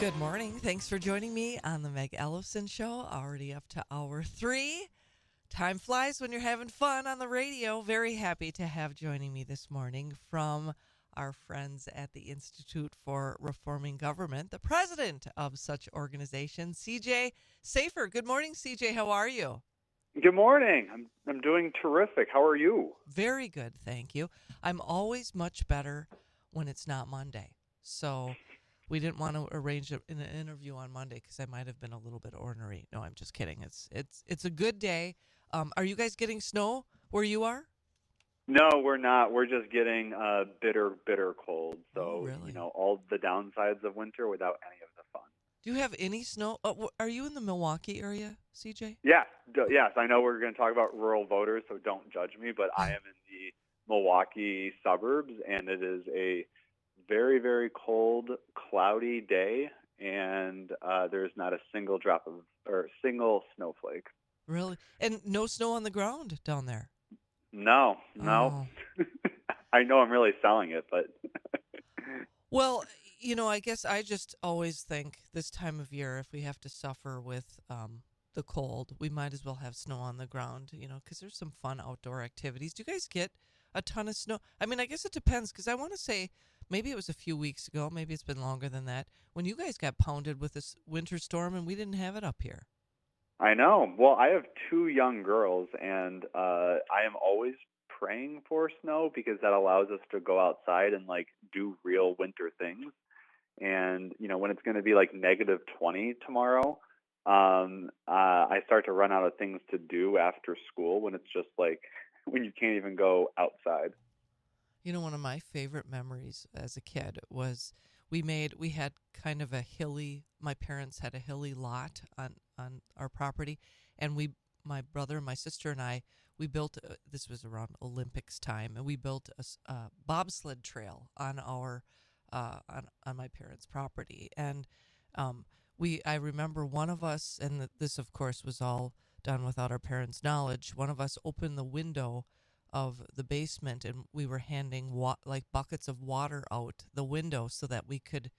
Good morning. Thanks for joining me on the Meg Ellefson Show. Already up to hour 3. Time flies when you're having fun on the radio. Very happy to have joining me this morning from our friends at the Institute for Reforming Government, the president of such organization, CJ Szafir. Good morning, CJ. How are you? Good morning. I'm doing terrific. How are you? Very good, thank you. I'm always much better when it's not Monday. So we didn't want to arrange an interview on Monday because I might have been a little bit ornery. No, I'm just kidding. It's a good day. Are you guys getting snow where you are? No, we're not. We're just getting bitter, bitter cold. Oh, So, really? all the downsides of winter without any of the fun. Do you have any snow? Are you in the Milwaukee area, CJ? Yes, yes. I know we're going to talk about rural voters, so don't judge me, but I am in the Milwaukee suburbs, and it is a very, very cold, cloudy day, and there's not a single drop of or single snowflake. Really? And no snow on the ground down there? No, no. Oh. I know I'm really selling it, but Well, I guess I just always think this time of year, if we have to suffer with the cold, we might as well have snow on the ground, because there's some fun outdoor activities. Do you guys get a ton of snow? I mean, I guess it depends, because I want to say maybe it was a few weeks ago, maybe it's been longer than that, when you guys got pounded with this winter storm and we didn't have it up here. I know. Well, I have two young girls, and I am always praying for snow because that allows us to go outside and do real winter things. And when it's going to be like -20 tomorrow, I start to run out of things to do after school when it's just like when you can't even go outside. One of my favorite memories as a kid was we had kind of a hilly, my parents had a hilly lot on our property, and my brother, my sister, and we built, this was around Olympics time, and we built a bobsled trail on our, on my parents' property. And I remember one of us, and this of course was all done without our parents' knowledge, one of us opened the window of the basement, and we were handing buckets of water out the window so that we could,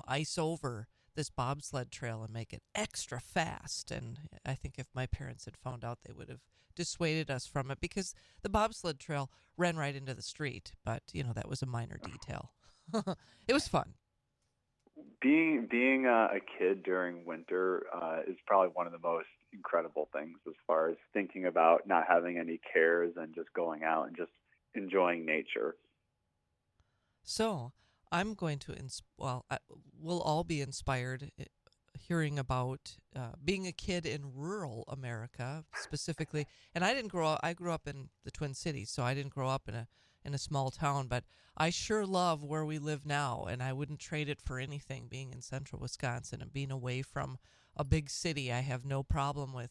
ice over this bobsled trail and make it extra fast. And I think if my parents had found out, they would have dissuaded us from it because the bobsled trail ran right into the street. But, that was a minor detail. It was fun. Being a kid during winter is probably one of the most incredible things as far as thinking about not having any cares and just going out and just enjoying nature. So I'm going to, we'll all be inspired hearing about being a kid in rural America specifically. And I grew up in the Twin Cities, so I didn't grow up in a small town, but I sure love where we live now, and I wouldn't trade it for anything, being in central Wisconsin and being away from a big city. I have no problem with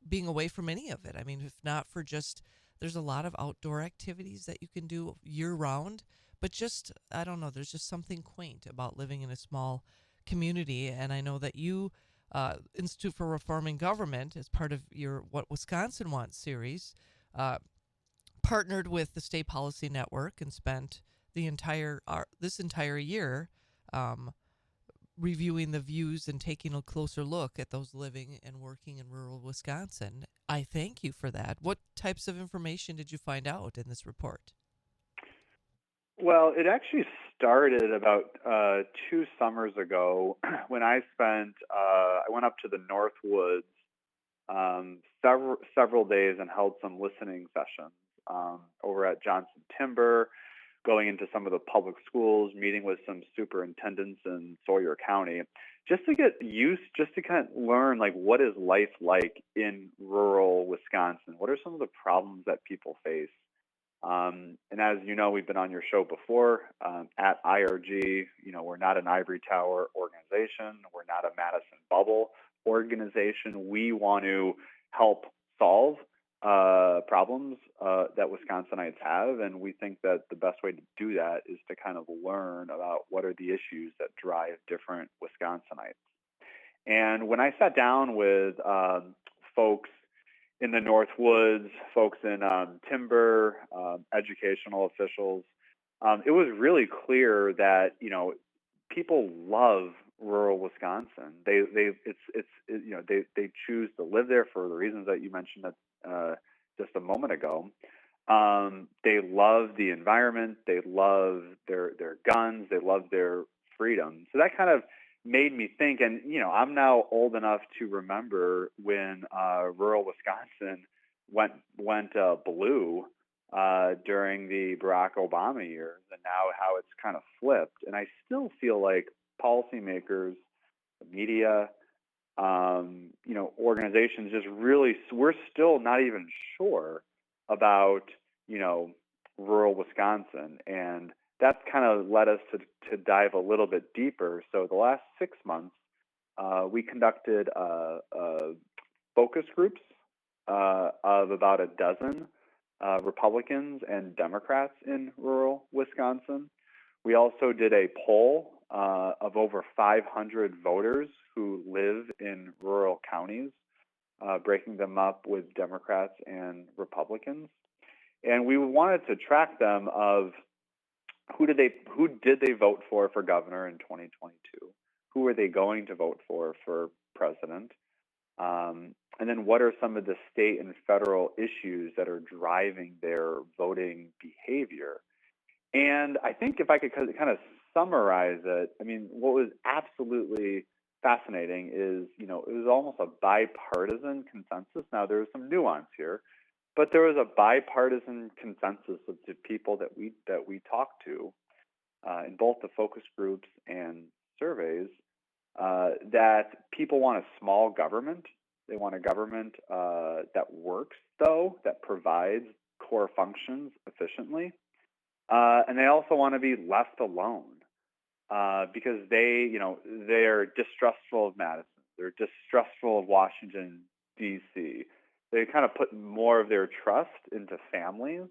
being away from any of it. I mean, if not for just, there's a lot of outdoor activities that you can do year round, but just, I don't know, there's just something quaint about living in a small community. And I know that you, Institute for Reforming Government, as part of your What Wisconsin Wants series, partnered with the State Policy Network and spent this entire year reviewing the views and taking a closer look at those living and working in rural Wisconsin. I thank you for that. What types of information did you find out in this report? Well, it actually started about 2 summers ago when I went up to the North Woods several days and held some listening sessions over at Johnson Timber, going into some of the public schools, meeting with some superintendents in Sawyer County, just to get used, just to kind of learn what is life like in rural Wisconsin? What are some of the problems that people face? And as you know, we've been on your show before at IRG. We're not an ivory tower organization. We're not a Madison bubble organization. We want to help solve problems that Wisconsinites have, and we think that the best way to do that is to kind of learn about what are the issues that drive different Wisconsinites. And when I sat down with folks in the North Woods, folks in timber, educational officials, it was really clear that people love rural Wisconsin. They choose to live there for the reasons that you mentioned just a moment ago. They love the environment. They love their guns. They love their freedom. So that kind of made me think. And I'm now old enough to remember when rural Wisconsin went blue during the Barack Obama years, and now how it's kind of flipped. And I still feel like policymakers, the media, organizations just really, we're still not even sure about, you know, rural Wisconsin. And that's kind of led us to dive a little bit deeper. So the last 6 months, we conducted focus groups of about a dozen Republicans and Democrats in rural Wisconsin. We also did a poll of over 500 voters who live in rural counties, breaking them up with Democrats and Republicans. And we wanted to track them of who did they vote for governor in 2022? Who are they going to vote for president? And then what are some of the state and federal issues that are driving their voting behavior? And I think if I could kind of summarize it, I mean, what was absolutely fascinating is, it was almost a bipartisan consensus. Now, there was some nuance here, but there was a bipartisan consensus of the people that we talked to in both the focus groups and surveys that people want a small government. They want a government that works, though, that provides core functions efficiently. And they also want to be left alone because they're distrustful of Madison. They're distrustful of Washington, D.C. They kind of put more of their trust into families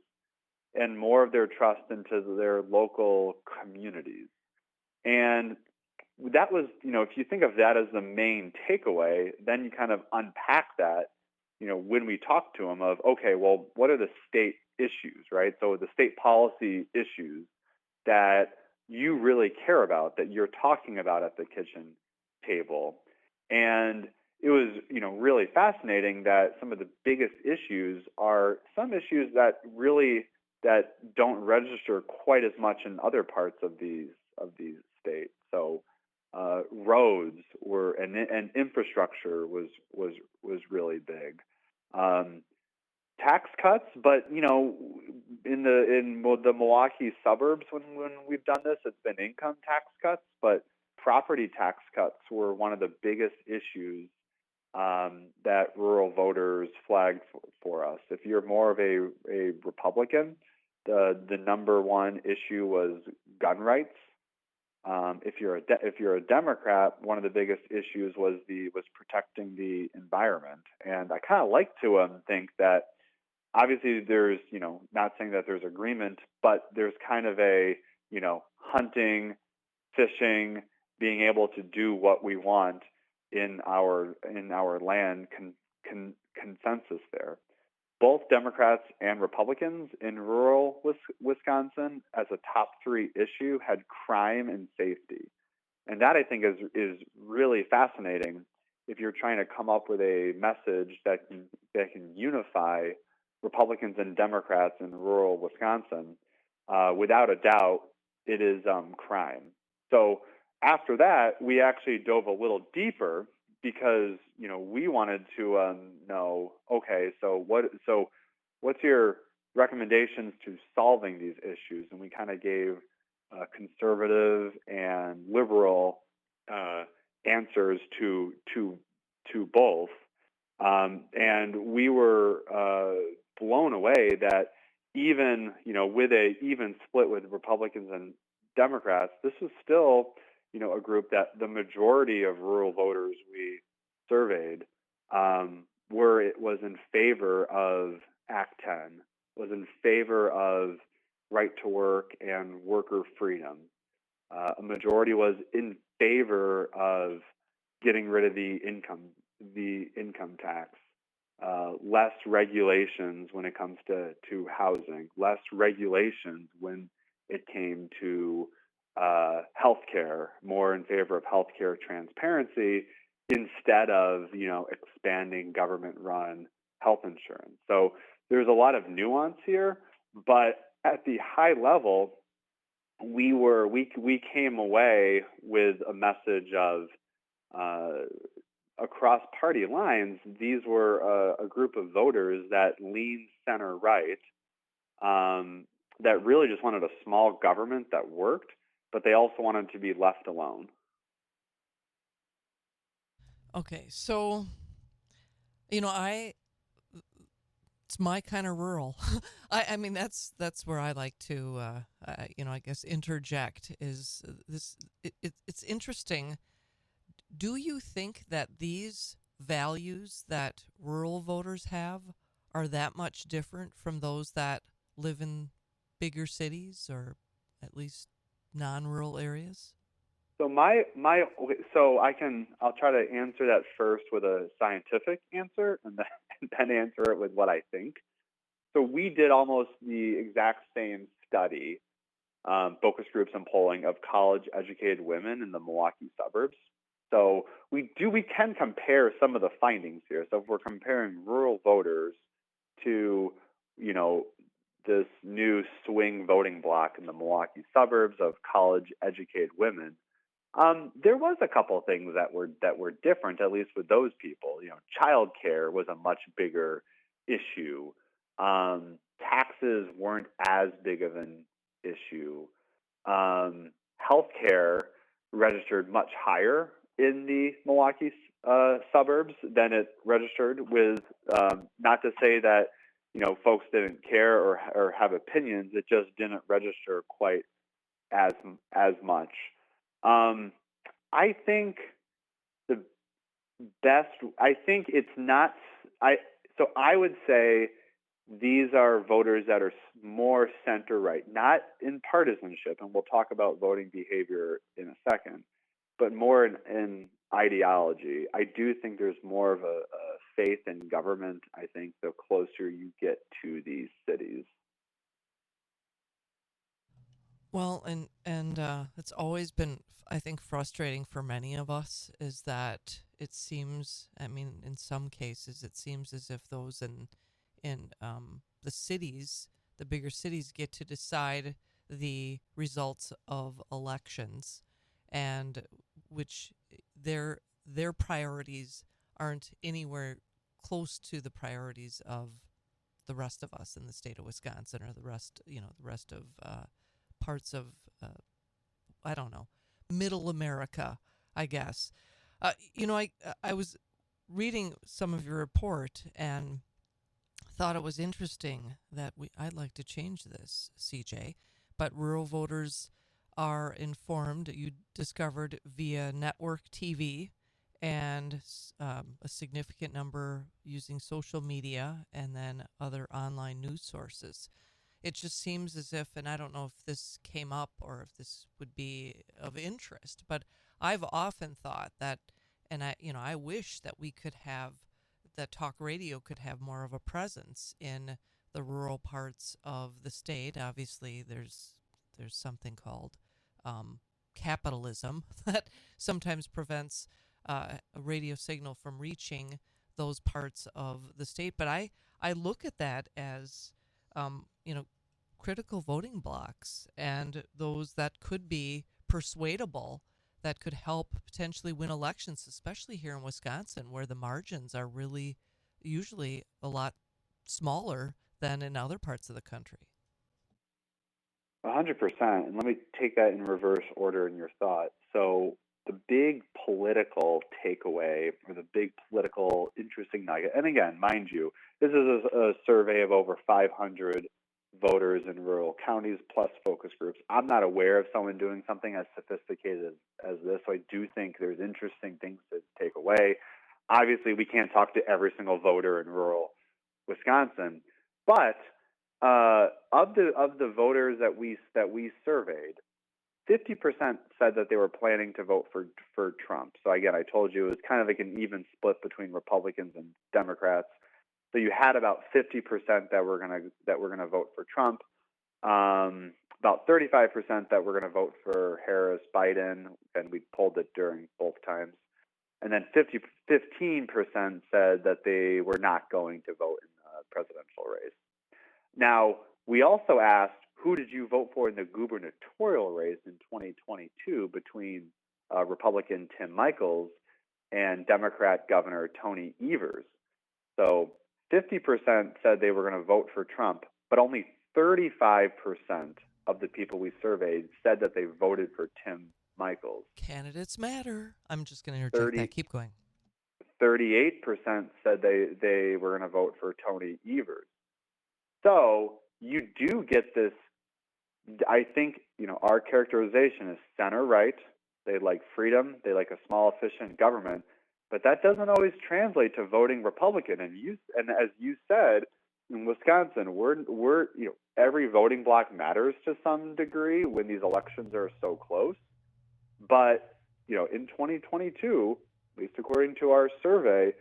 and more of their trust into their local communities. And that was, if you think of that as the main takeaway, then you kind of unpack that, when we talk to them of, okay, well, what are the state issues, right? So the state policy issues that you really care about, that you're talking about at the kitchen table. And it was, really fascinating that some of the biggest issues are some issues that don't register quite as much in other parts of these states. So roads and infrastructure was really big. Tax cuts, but in the Milwaukee suburbs when we've done this, it's been income tax cuts, but property tax cuts were one of the biggest issues that rural voters flagged for us. If you're more of a Republican, the number one issue was gun rights. If you're a Democrat, one of the biggest issues was protecting the environment. And I kind of like to think that obviously there's not saying that there's agreement, but there's kind of a hunting, fishing, being able to do what we want in our land consensus there. Both Democrats and Republicans in rural Wisconsin, as a top three issue, had crime and safety. And that, I think, is really fascinating if you're trying to come up with a message that can unify Republicans and Democrats in rural Wisconsin. Without a doubt, it is crime. So after that, we actually dove a little deeper because we wanted to know, okay, so what's your recommendations to solving these issues? And we kind of gave conservative and liberal answers to both, and we were blown away that even with a even split with Republicans and Democrats, this was still a group that the majority of rural voters we surveyed was in favor of Act 10, was in favor of right to work and worker freedom. A majority was in favor of getting rid of the income tax, less regulations when it comes to housing, less regulations when it came to healthcare, more in favor of healthcare transparency instead of expanding government-run health insurance. So there's a lot of nuance here, but at the high level, we came away with a message of uh, across party lines. These were a group of voters that leaned center right, um, that really just wanted a small government that worked, but they also wanted to be left alone. Okay, so I it's my kind of rural. I mean that's where I like to I guess interject is this it's interesting. Do you think that these values that rural voters have are that much different from those that live in bigger cities or at least non-rural areas? So I'll try to answer that first with a scientific answer, and then, and then answer it with what I think. So we did almost the exact same study, focus groups and polling of college educated women in the Milwaukee suburbs. So we can compare some of the findings here. So if we're comparing rural voters to, you know, this new swing voting bloc in the Milwaukee suburbs of college educated women, there was a couple of things that were different, at least with those people. Childcare was a much bigger issue. Taxes weren't as big of an issue. Healthcare registered much higher in the Milwaukee suburbs than it registered with. Not to say that folks didn't care or have opinions; it just didn't register quite as as much. Um, I think the best. I think it's not. I so I would say these are voters that are more center right, not in partisanship, and we'll talk about voting behavior in a second, but more in ideology. I do think there's more of a faith in government. I think the closer you get to these cities. Well, and it's always been, I think, frustrating for many of us is that it seems, I mean, in some cases, it seems as if those in the cities, the bigger cities, get to decide the results of elections, and which their priorities aren't anywhere close to the priorities of the rest of us in the state of Wisconsin or the rest of parts of uh, I don't know, middle America, I guess. I was reading some of your report and thought it was interesting that I'd like to change this, CJ, but rural voters are informed. You discovered via network TV and a significant number using social media and then other online news sources. It just seems as if, and I don't know if this came up or if this would be of interest, but I've often thought that, and I wish that we could have, that talk radio could have more of a presence in the rural parts of the state. Obviously, there's something called um, capitalism that sometimes prevents a radio signal from reaching those parts of the state. But I look at that as critical voting blocks and those that could be persuadable that could help potentially win elections, especially here in Wisconsin, where the margins are really usually a lot smaller than in other parts of the country. 100%. And let me take that in reverse order in your thought. So, the big political takeaway or the big political interesting nugget, and again, mind you, this is a survey of over 500 voters in rural counties plus focus groups. I'm not aware of someone doing something as sophisticated as this, so I do think there's interesting things to take away. Obviously, we can't talk to every single voter in rural Wisconsin, but of the voters that we surveyed, 50% said that they were planning to vote for Trump. So again, I told you it was kind of like an even split between Republicans and Democrats. So you had about 50% that were gonna vote for Trump. about 35% that were going to vote for Harris, Biden, and we polled it during both times. And then 15% said that they were not going to vote in the presidential race. Now, we also asked, who did you vote for in the gubernatorial race in 2022 between Republican Tim Michels and Democrat Governor Tony Evers? So 50% said they were going to vote for Trump, but only 35% of the people we surveyed said that they voted for Tim Michels. Candidates matter. I'm just going to interject that. Keep going. 38% said they were going to vote for Tony Evers. So you do get this. I think, our characterization is center right. They like freedom. They like a small, efficient government. But that doesn't always translate to voting Republican. And as you said, in Wisconsin, we're every voting block matters to some degree when these elections are so close. But in 2022, at least according to our survey,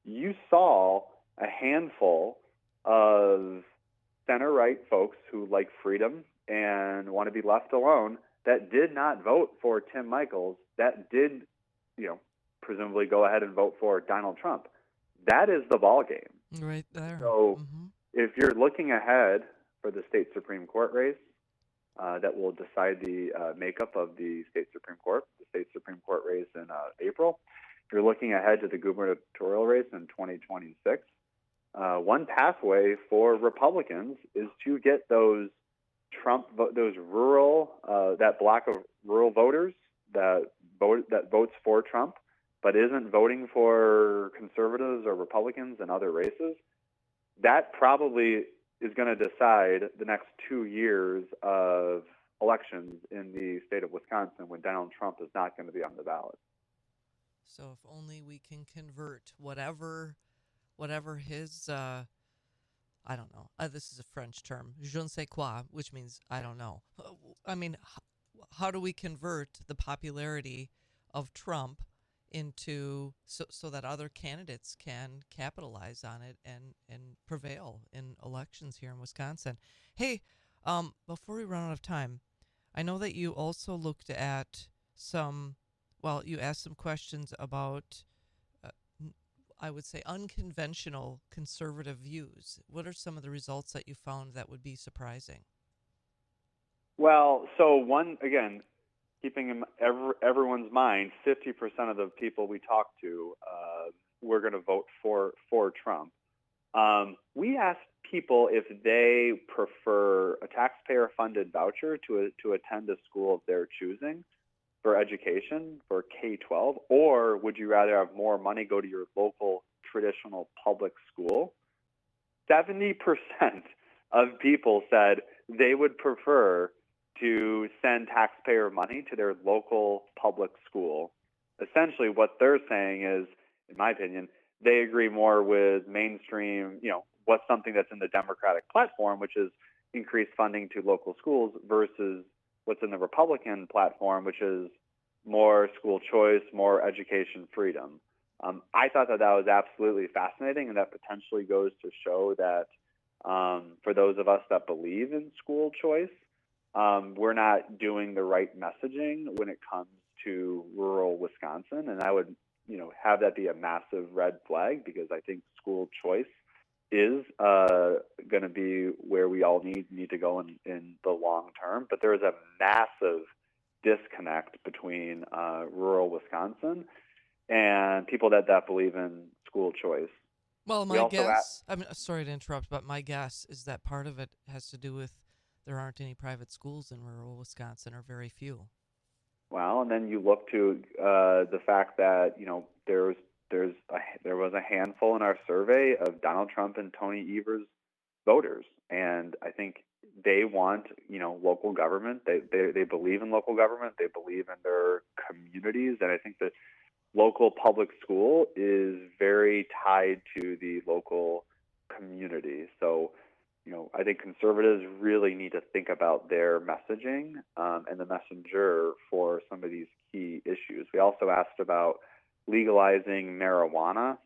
you saw a handful of center-right folks who like freedom and want to be left alone that did not vote for Tim Michels, that did, presumably go ahead and vote for Donald Trump. That is the ball game. Right there. So if you're looking ahead for the state Supreme Court race that will decide the makeup of the state Supreme Court race in April, if you're looking ahead to the gubernatorial race in 2026, one pathway for Republicans is to get those rural, that block of rural voters that votes for Trump, but isn't voting for conservatives or Republicans in other races. That probably is going to decide the next 2 years of elections in the state of Wisconsin when Donald Trump is not going to be on the ballot. So if only we can convert whatever his, I don't know, this is a French term, je ne sais quoi, which means I don't know. I mean, how do we convert the popularity of Trump into so that other candidates can capitalize on it and prevail in elections here in Wisconsin? Hey, before we run out of time, I know that you also looked at you asked some questions about I would say unconventional conservative views. What are some of the results that you found that would be surprising? Well, so again, keeping in everyone's mind, 50% of the people we talked to were going to vote for Trump. We asked people if they prefer a taxpayer-funded voucher to attend a school of their choosing for education, for K-12, or would you rather have more money go to your local traditional public school? 70% of people said they would prefer to send taxpayer money to their local public school. Essentially, what they're saying is, in my opinion, they agree more with mainstream, what's something that's in the Democratic platform, which is increased funding to local schools, versus what's in the Republican platform, which is more school choice, more education freedom. I thought that was absolutely fascinating, and that potentially goes to show that for those of us that believe in school choice, we're not doing the right messaging when it comes to rural Wisconsin. And I would, have that be a massive red flag, because I think school choice is going to be where we all need to go in the long term. But there is a massive disconnect between rural Wisconsin and people that believe in school choice. Well, my guess, I'm sorry to interrupt, but my guess is that part of it has to do with there aren't any private schools in rural Wisconsin, or very few. Well, and then you look to the fact that, there was a handful in our survey of Donald Trump and Tony Evers voters, and I think they want, local government. They believe in local government. They believe in their communities, and I think that local public school is very tied to the local community. So, I think conservatives really need to think about their messaging and the messenger for some of these key issues. We also asked about legalizing marijuana.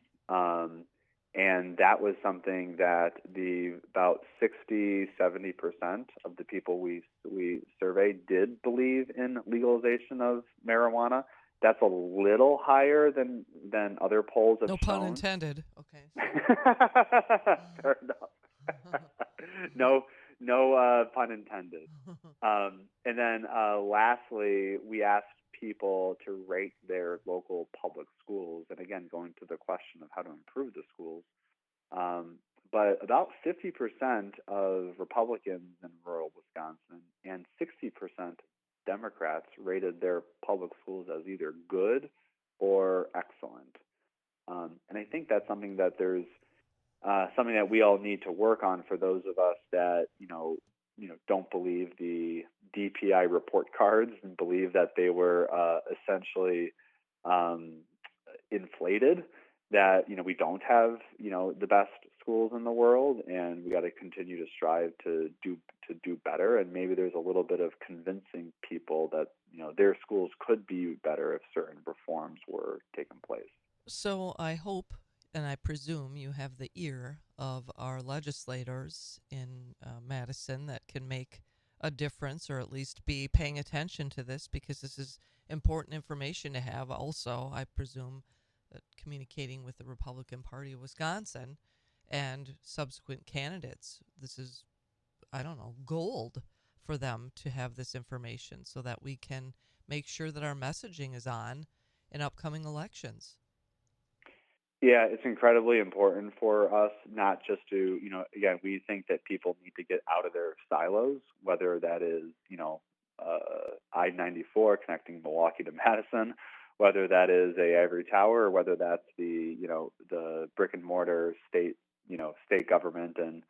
And that was something that the about 60-70% of the people we surveyed did believe in legalization of marijuana. That's a little higher than other polls have No pun shown. intended. Okay. Fair enough. No, no pun intended. And then lastly, we asked people to rate their local public schools. And again, going to the question of how to improve the schools. Um, but about 50% of Republicans in rural Wisconsin and 60% Democrats rated their public schools as either good or excellent. And I think that's something that there's something that we all need to work on for those of us that don't believe the DPI report cards and believe that they were essentially um, inflated. That we don't have the best schools in the world, and we got to continue to strive to do better. And maybe there's a little bit of convincing people that their schools could be better if certain reforms were taking place. So I hope and I presume you have the ear of our legislators in Madison that can make a difference or at least be paying attention to this because this is important information to have. Also, I presume that communicating with the Republican Party of Wisconsin and subsequent candidates, this is, I don't know, gold for them to have this information so that we can make sure that our messaging is on in upcoming elections. Yeah, it's incredibly important for us not just to, again, we think that people need to get out of their silos, whether that is, I-94 connecting Milwaukee to Madison, whether that is a ivory tower, or whether that's the brick and mortar state government and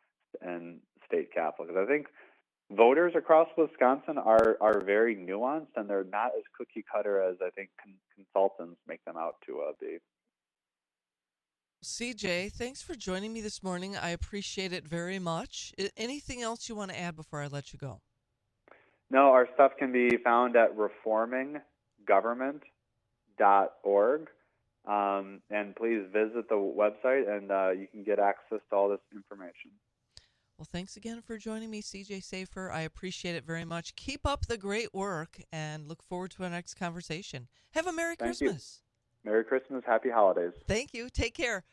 state capitol. Because I think voters across Wisconsin are very nuanced, and they're not as cookie cutter as I think consultants make them out to be. CJ, thanks for joining me this morning. I appreciate it very much. Anything else you want to add before I let you go? No, our stuff can be found at reforminggovernment.org. And please visit the website, and you can get access to all this information. Well, thanks again for joining me, CJ Szafir. I appreciate it very much. Keep up the great work and look forward to our next conversation. Have a Merry Thank you. Christmas. Merry Christmas. Happy holidays. Thank you. Take care.